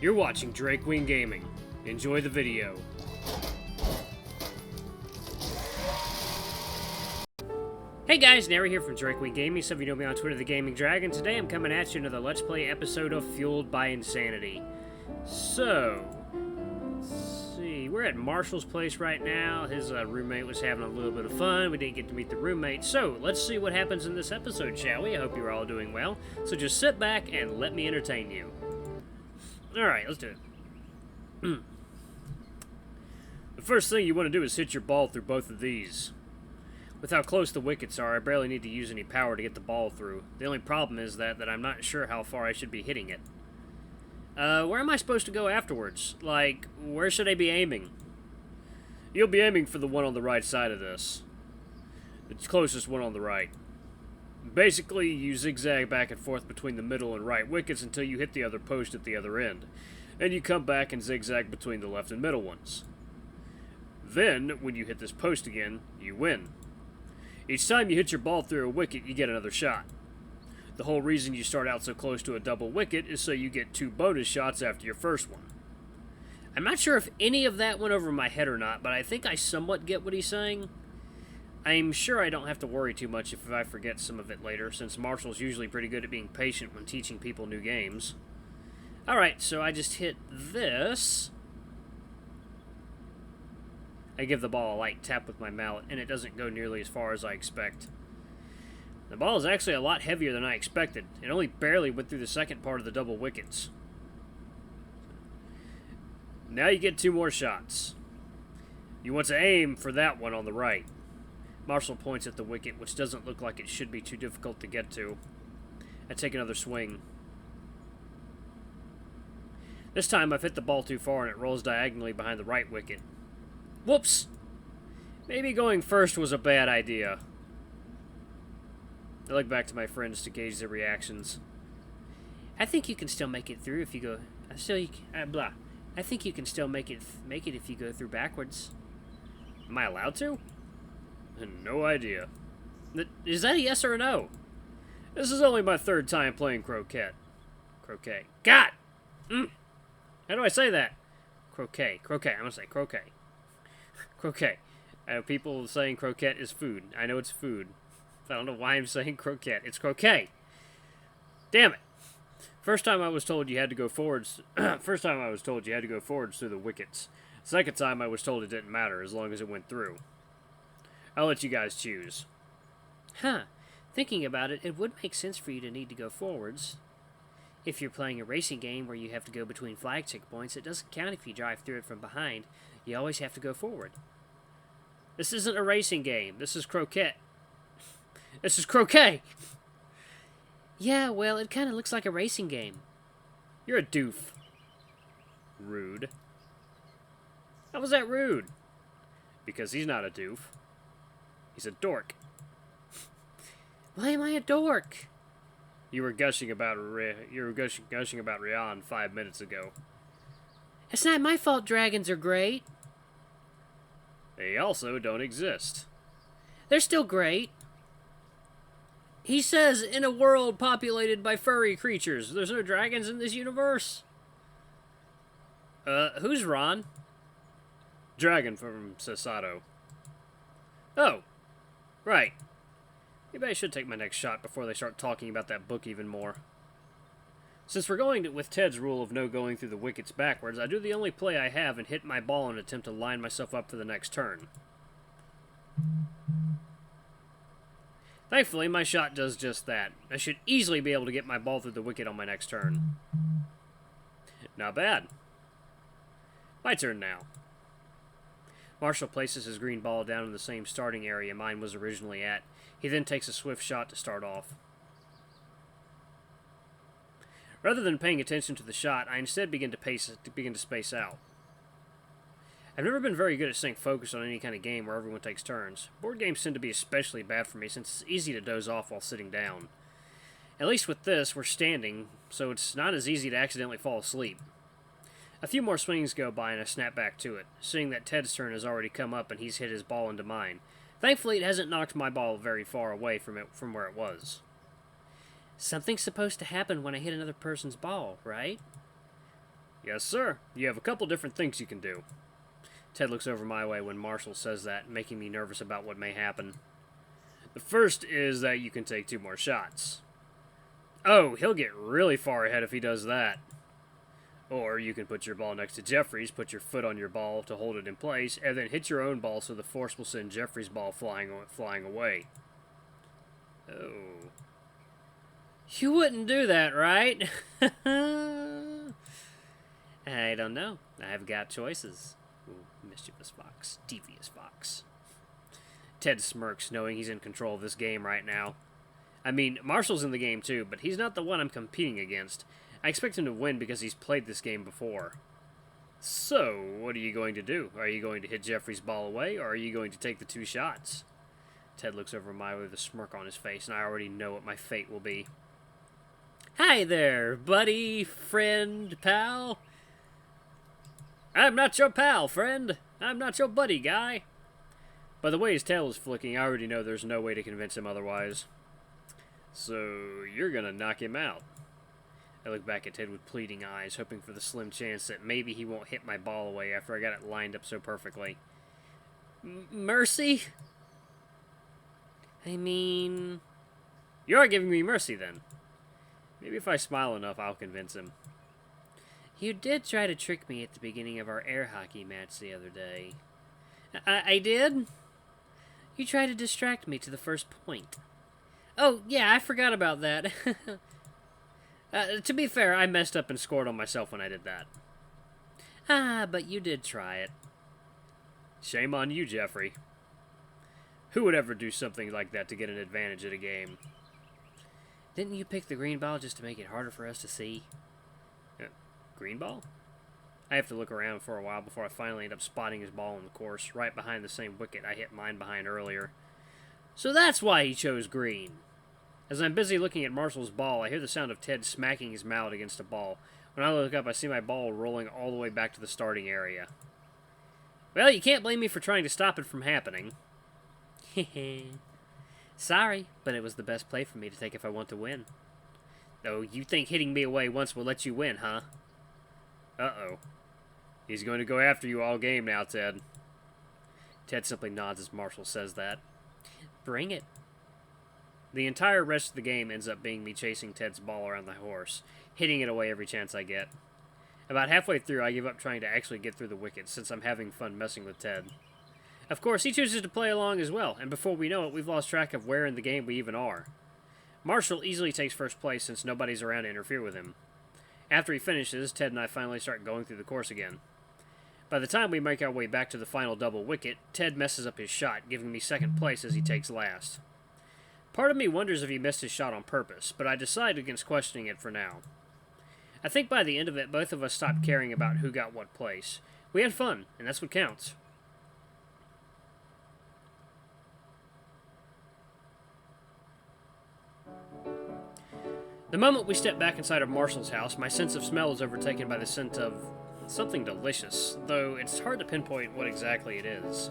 You're watching Drake Wing Gaming. Enjoy the video. Hey guys, Nary here from Drake Wing Gaming. Some of you know me on Twitter, The Gaming Dragon. Today I'm coming at you another Let's Play episode of Fueled by Insanity. So, let's see. We're at Marshall's place right now. His roommate was having a little bit of fun. We didn't get to meet the roommate. So, let's see what happens in this episode, shall we? I hope you're all doing well. So just sit back and let me entertain you. Alright, let's do it. The first thing you want to do is hit your ball through both of these. With how close the wickets are, I barely need to use any power to get the ball through. The only problem is that I'm not sure how far I should be hitting it. Where am I supposed to go afterwards? Like, where should I be aiming? You'll be aiming for the one on the right side of this. The closest one on the right. Basically, you zigzag back and forth between the middle and right wickets until you hit the other post at the other end. And you come back and zigzag between the left and middle ones. Then, when you hit this post again, you win. Each time you hit your ball through a wicket, you get another shot. The whole reason you start out so close to a double wicket is so you get 2 bonus shots after your first one. I'm not sure if any of that went over my head or not, but I think I somewhat get what he's saying. I'm sure I don't have to worry too much if I forget some of it later, since Marshall's usually pretty good at being patient when teaching people new games. Alright, so I just hit this. I give the ball a light tap with my mallet, and it doesn't go nearly as far as I expect. The ball is actually a lot heavier than I expected. It only barely went through the second part of the double wickets. Now you get 2 more shots. You want to aim for that one on the right. Marshall points at the wicket, which doesn't look like it should be too difficult to get to. I take another swing. This time I've hit the ball too far and it rolls diagonally behind the right wicket. Whoops! Maybe going first was a bad idea. I look back to my friends to gauge their reactions. I think you can still make it through if you go... I think you can still make it if you go through backwards. Am I allowed to? No idea. Is that a yes or a no? This is only my 3rd time playing croquet. Croquet. God! How do I say that? Croquet. Croquet. I'm going to say croquet. Croquet. I know people saying croquet is food. I know it's food. I don't know why I'm saying croquet. It's croquet. Damn it. First time I was told you had to go forwards. First time I was told you had to go forwards through the wickets. Second time I was told it didn't matter as long as it went through. I'll let you guys choose. Huh. Thinking about it, it would make sense for you to need to go forwards. If you're playing a racing game where you have to go between flag checkpoints, it doesn't count if you drive through it from behind. You always have to go forward. This isn't a racing game. This is croquet. This is croquet! Yeah, well, it kind of looks like a racing game. You're a doof. Rude. How was that rude? Because he's not a doof. He's a dork. Why am I a dork? You were gushing about Rian 5 minutes ago. It's not my fault dragons are great. They also don't exist. They're still great. He says, in a world populated by furry creatures, there's no dragons in this universe. Who's Ron? Dragon from Sasato. Oh, right. Maybe I should take my next shot before they start talking about that book even more. Since we're going with Ted's rule of no going through the wickets backwards, I do the only play I have and hit my ball in an attempt to line myself up for the next turn. Thankfully, my shot does just that. I should easily be able to get my ball through the wicket on my next turn. Not bad. My turn now. Marshall places his green ball down in the same starting area mine was originally at. He then takes a swift shot to start off. Rather than paying attention to the shot, I instead begin to space out. I've never been very good at staying focused on any kind of game where everyone takes turns. Board games tend to be especially bad for me since it's easy to doze off while sitting down. At least with this, we're standing, so it's not as easy to accidentally fall asleep. A few more swings go by and I snap back to it, seeing that Ted's turn has already come up and he's hit his ball into mine. Thankfully, it hasn't knocked my ball very far away from where it was. Something's supposed to happen when I hit another person's ball, right? Yes, sir. You have a couple different things you can do. Ted looks over my way when Marshall says that, making me nervous about what may happen. The first is that you can take 2 more shots. Oh, he'll get really far ahead if he does that. Or you can put your ball next to Jeffrey's, put your foot on your ball to hold it in place, and then hit your own ball so the force will send Jeffrey's ball flying away. Oh. You wouldn't do that, right? I don't know. I've got choices. Ooh, mischievous fox. Devious fox. Ted smirks, knowing he's in control of this game right now. I mean, Marshall's in the game too, but he's not the one I'm competing against. I expect him to win because he's played this game before. So, what are you going to do? Are you going to hit Jeffrey's ball away, or are you going to take the 2 shots? Ted looks over my way with a smirk on his face, and I already know what my fate will be. Hi there, buddy, friend, pal. I'm not your pal, friend. I'm not your buddy, guy. By the way his tail is flicking, I already know there's no way to convince him otherwise. So, you're gonna knock him out. I look back at Ted with pleading eyes, hoping for the slim chance that maybe he won't hit my ball away after I got it lined up so perfectly. Mercy? I mean... You are giving me mercy, then. Maybe if I smile enough, I'll convince him. You did try to trick me at the beginning of our air hockey match the other day. I did? You tried to distract me to the first point. Oh, yeah, I forgot about that. To be fair, I messed up and scored on myself when I did that. Ah, but you did try it. Shame on you, Jeffrey. Who would ever do something like that to get an advantage at a game? Didn't you pick the green ball just to make it harder for us to see? Green ball? I have to look around for a while before I finally end up spotting his ball on the course, right behind the same wicket I hit mine behind earlier. So that's why he chose green. As I'm busy looking at Marshall's ball, I hear the sound of Ted smacking his mallet against a ball. When I look up, I see my ball rolling all the way back to the starting area. Well, you can't blame me for trying to stop it from happening. Sorry, but it was the best play for me to take if I want to win. Oh, you think hitting me away once will let you win, huh? Uh-oh. He's going to go after you all game now, Ted. Ted simply nods as Marshall says that. Bring it. The entire rest of the game ends up being me chasing Ted's ball around the horse, hitting it away every chance I get. About halfway through, I give up trying to actually get through the wickets, since I'm having fun messing with Ted. Of course, he chooses to play along as well, and before we know it, we've lost track of where in the game we even are. Marshall easily takes first place since nobody's around to interfere with him. After he finishes, Ted and I finally start going through the course again. By the time we make our way back to the final double wicket, Ted messes up his shot, giving me second place as he takes last. Part of me wonders if he missed his shot on purpose, but I decide against questioning it for now. I think by the end of it, both of us stopped caring about who got what place. We had fun, and that's what counts. The moment we step back inside of Marshall's house, my sense of smell is overtaken by the scent of something delicious, though it's hard to pinpoint what exactly it is.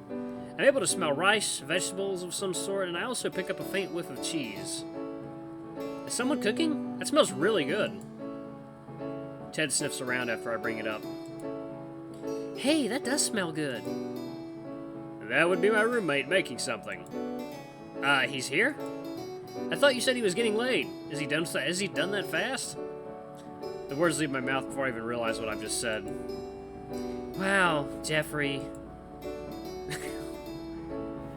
I'm able to smell rice, vegetables of some sort, and I also pick up a faint whiff of cheese. Is someone cooking? That smells really good. Ted sniffs around after I bring it up. Hey, that does smell good. That would be my roommate making something. He's here? I thought you said he was getting laid. Is he done that fast? The words leave my mouth before I even realize what I've just said. Wow, Jeffrey.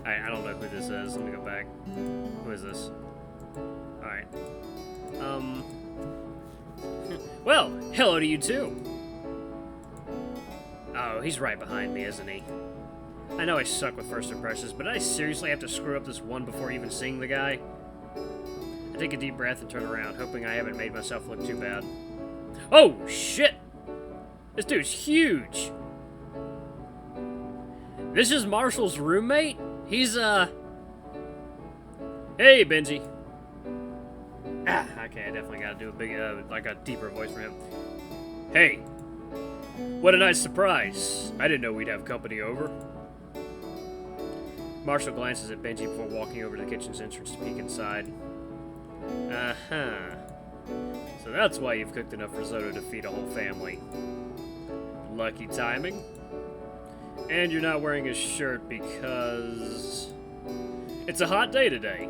I don't know who this is. Let me go back. Who is this? Alright. Well, hello to you too. Oh, he's right behind me, isn't he? I know I suck with first impressions, but I seriously have to screw up this one before even seeing the guy? I take a deep breath and turn around, hoping I haven't made myself look too bad. Oh, shit! This dude's huge! This is Marshall's roommate? He's, Hey, Benji. Okay, I definitely gotta do a big, a deeper voice for him. Hey. What a nice surprise. I didn't know we'd have company over. Marshall glances at Benji before walking over to the kitchen's entrance to peek inside. Uh-huh. So that's why you've cooked enough risotto to feed a whole family. Lucky timing. And you're not wearing a shirt because... it's a hot day today.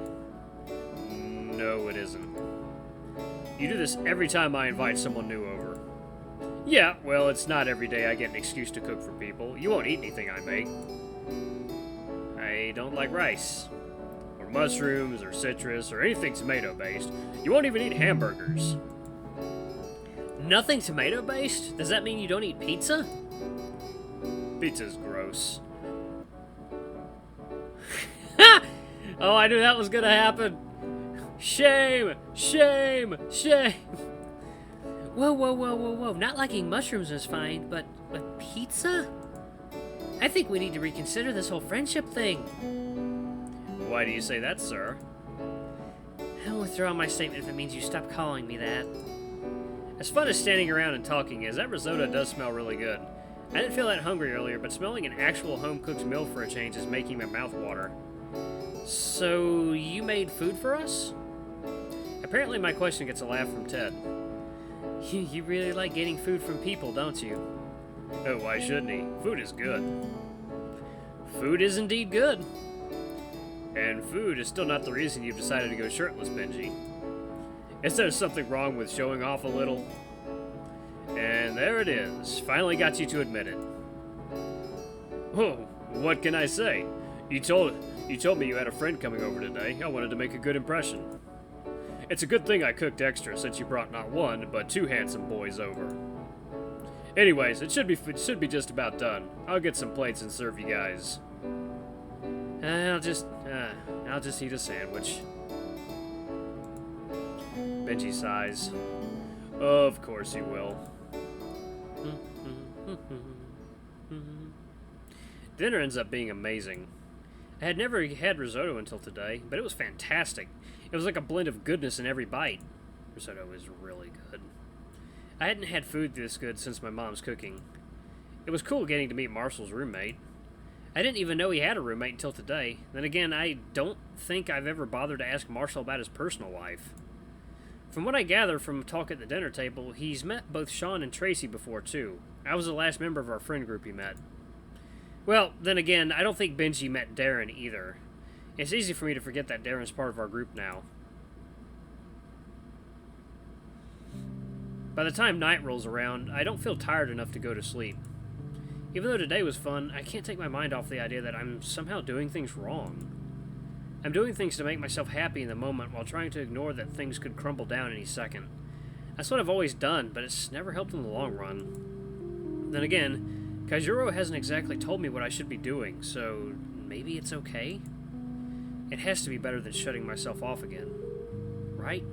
No, it isn't. You do this every time I invite someone new over. Yeah, well, it's not every day I get an excuse to cook for people. You won't eat anything I make. I don't like rice, or mushrooms, or citrus, or anything tomato-based. You won't even eat hamburgers. Nothing tomato-based? Does that mean you don't eat pizza? Pizza's gross. Oh, I knew that was gonna happen. Shame! Shame! Shame! Whoa, whoa, whoa, whoa, whoa. Not liking mushrooms is fine, but pizza? I think we need to reconsider this whole friendship thing. Why do you say that, sir? I'll withdraw my statement if it means you stop calling me that. As fun as standing around and talking is, that risotto does smell really good. I didn't feel that hungry earlier, but smelling an actual home-cooked meal for a change is making my mouth water. So, you made food for us? Apparently my question gets a laugh from Ted. You really like getting food from people, don't you? Oh, why shouldn't he? Food is good. Food is indeed good. And food is still not the reason you've decided to go shirtless, Benji. Is there something wrong with showing off a little? And there it is. Finally got you to admit it. Oh, what can I say? You told me you had a friend coming over today. I wanted to make a good impression. It's a good thing I cooked extra since you brought not one, but two handsome boys over. Anyways, it should be just about done. I'll get some plates and serve you guys. I'll just eat a sandwich. Benji sighs. Of course you will. Dinner ends up being amazing. I had never had risotto until today, but it was fantastic. It was like a blend of goodness in every bite. Risotto is really good. I hadn't had food this good since my mom's cooking. It was cool getting to meet Marshall's roommate. I didn't even know he had a roommate until today. Then again, I don't think I've ever bothered to ask Marshall about his personal life. From what I gather from talk at the dinner table, he's met both Sean and Tracy before too. I was the last member of our friend group he met. Well, then again, I don't think Benji met Darren either. It's easy for me to forget that Darren's part of our group now. By the time night rolls around, I don't feel tired enough to go to sleep. Even though today was fun, I can't take my mind off the idea that I'm somehow doing things wrong. I'm doing things to make myself happy in the moment while trying to ignore that things could crumble down any second. That's what I've always done, but it's never helped in the long run. Then again, Kaijuro hasn't exactly told me what I should be doing, so maybe it's okay? It has to be better than shutting myself off again. Right?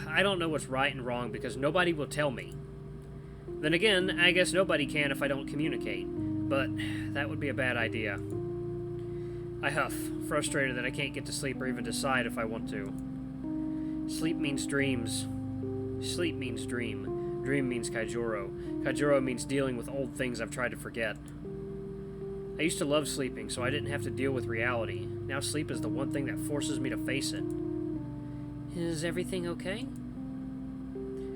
I don't know what's right and wrong because nobody will tell me. Then again, I guess nobody can if I don't communicate, but that would be a bad idea. I huff, frustrated that I can't get to sleep or even decide if I want to. Sleep means dreams. Sleep means dream. Dream means Kaijuro. Kaijuro means dealing with old things I've tried to forget. I used to love sleeping, so I didn't have to deal with reality. Now sleep is the one thing that forces me to face it. Is everything okay?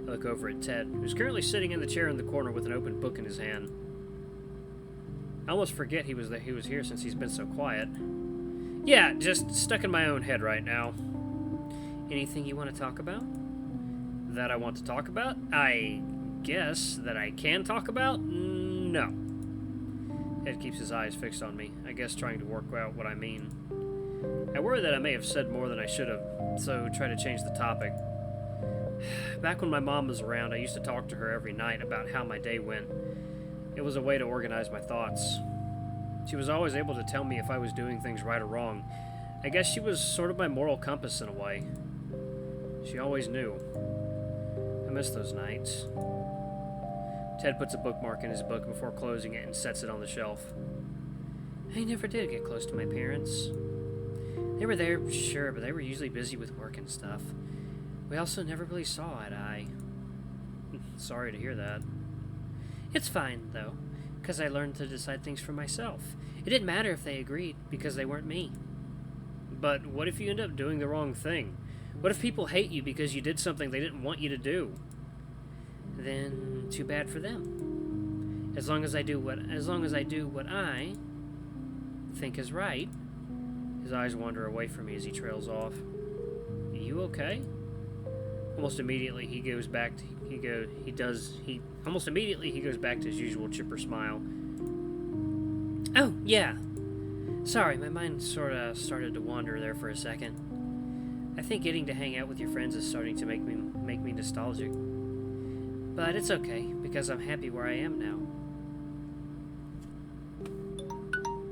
I look over at Ted, who's currently sitting in the chair in the corner with an open book in his hand. I almost forget he was here since he's been so quiet. Yeah, just stuck in my own head right now. Anything you want to talk about? That I want to talk about? I guess that I can talk about? No. Ted keeps his eyes fixed on me, I guess trying to work out what I mean. I worry that I may have said more than I should have, so try to change the topic. Back when my mom was around, I used to talk to her every night about how my day went. It was a way to organize my thoughts. She was always able to tell me if I was doing things right or wrong. I guess she was sort of my moral compass in a way. She always knew. I miss those nights. Ted puts a bookmark in his book before closing it and sets it on the shelf. I never did get close to my parents. They were there, sure, but they were usually busy with work and stuff. We also never really saw eye to eye. Sorry to hear that. It's fine, though, because I learned to decide things for myself. It didn't matter if they agreed, because they weren't me. But what if you end up doing the wrong thing? What if people hate you because you did something they didn't want you to do? Then too bad for them. As long as I do what I think is right. His eyes wander away from me as he trails off. You okay? Almost immediately he goes back to his usual chipper smile. Oh, yeah. Sorry, my mind sorta started to wander there for a second. I think getting to hang out with your friends is starting to make me nostalgic. But it's okay, because I'm happy where I am now.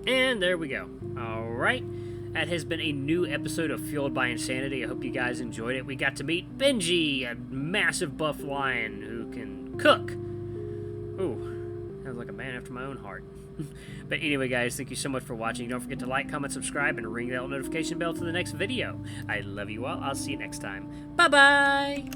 And there we go. Alright. That has been a new episode of Fueled by Insanity. I hope you guys enjoyed it. We got to meet Benji, a massive buff lion who can cook. Ooh, sounds like a man after my own heart. But anyway, guys, thank you so much for watching. Don't forget to like, comment, subscribe, and ring that notification bell to the next video. I love you all. I'll see you next time. Bye-bye!